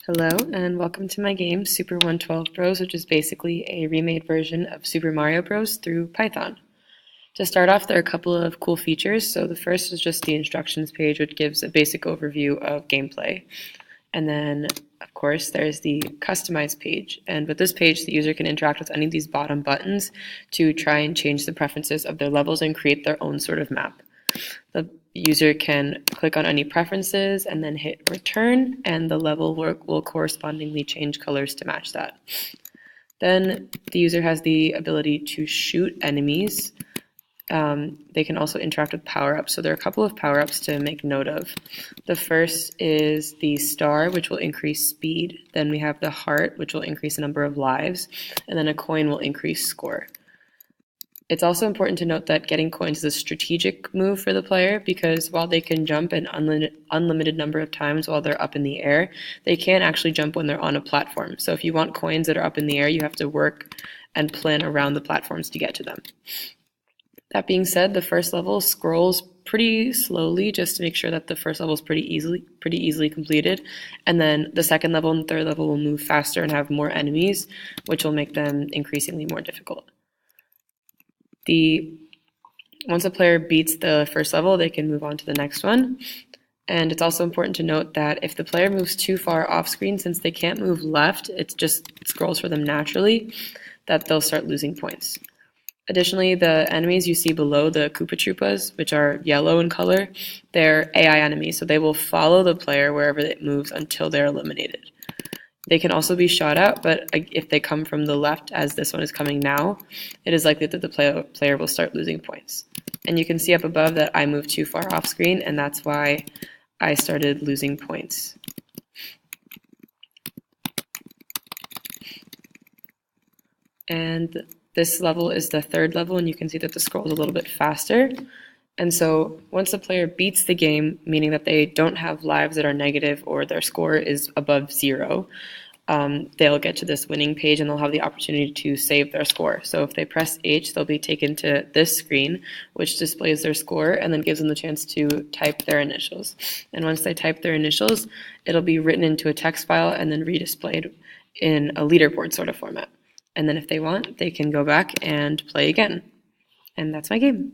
Hello and welcome to my game Super 112 Bros, which is basically a remade version of Super Mario Bros through Python. To start off, there are a couple of cool features. So the first is just the instructions page, which gives a basic overview of gameplay. And then, of course, there's the customize page. And with this page, the user can interact with any of these bottom buttons to try and change the preferences of their levels and create their own sort of map. The user can click on any preferences and then hit return, and the level will correspondingly change colors to match that. Then the user has the ability to shoot enemies. They can also interact with power-ups. So there are a couple of power-ups to make note of. The first is the star, which will increase speed. Then we have the heart, which will increase the number of lives. And then a coin will increase score. It's also important to note that getting coins is a strategic move for the player, because while they can jump an unlimited number of times while they're up in the air, they can't actually jump when they're on a platform. So if you want coins that are up in the air, you have to work and plan around the platforms to get to them. That being said, the first level scrolls pretty slowly just to make sure that the first level is pretty easily completed. And then the second level and third level will move faster and have more enemies, which will make them increasingly more difficult. Once a player beats the first level, they can move on to the next one. And it's also important to note that if the player moves too far off screen, since they can't move left, it scrolls for them naturally, that they'll start losing points. Additionally, the enemies you see below, the Koopa Troopas, which are yellow in color, they're AI enemies, so they will follow the player wherever it moves until they're eliminated. They can also be shot at, but if they come from the left, as this one is coming now, it is likely that the player will start losing points. And you can see up above that I moved too far off screen, and that's why I started losing points. And this level is the third level, and you can see that the scroll is a little bit faster. And so once the player beats the game, meaning that they don't have lives that are negative or their score is above 0, they'll get to this winning page and they'll have the opportunity to save their score. So if they press H, they'll be taken to this screen, which displays their score and then gives them the chance to type their initials. And once they type their initials, it'll be written into a text file and then redisplayed in a leaderboard sort of format. And then if they want, they can go back and play again. And that's my game.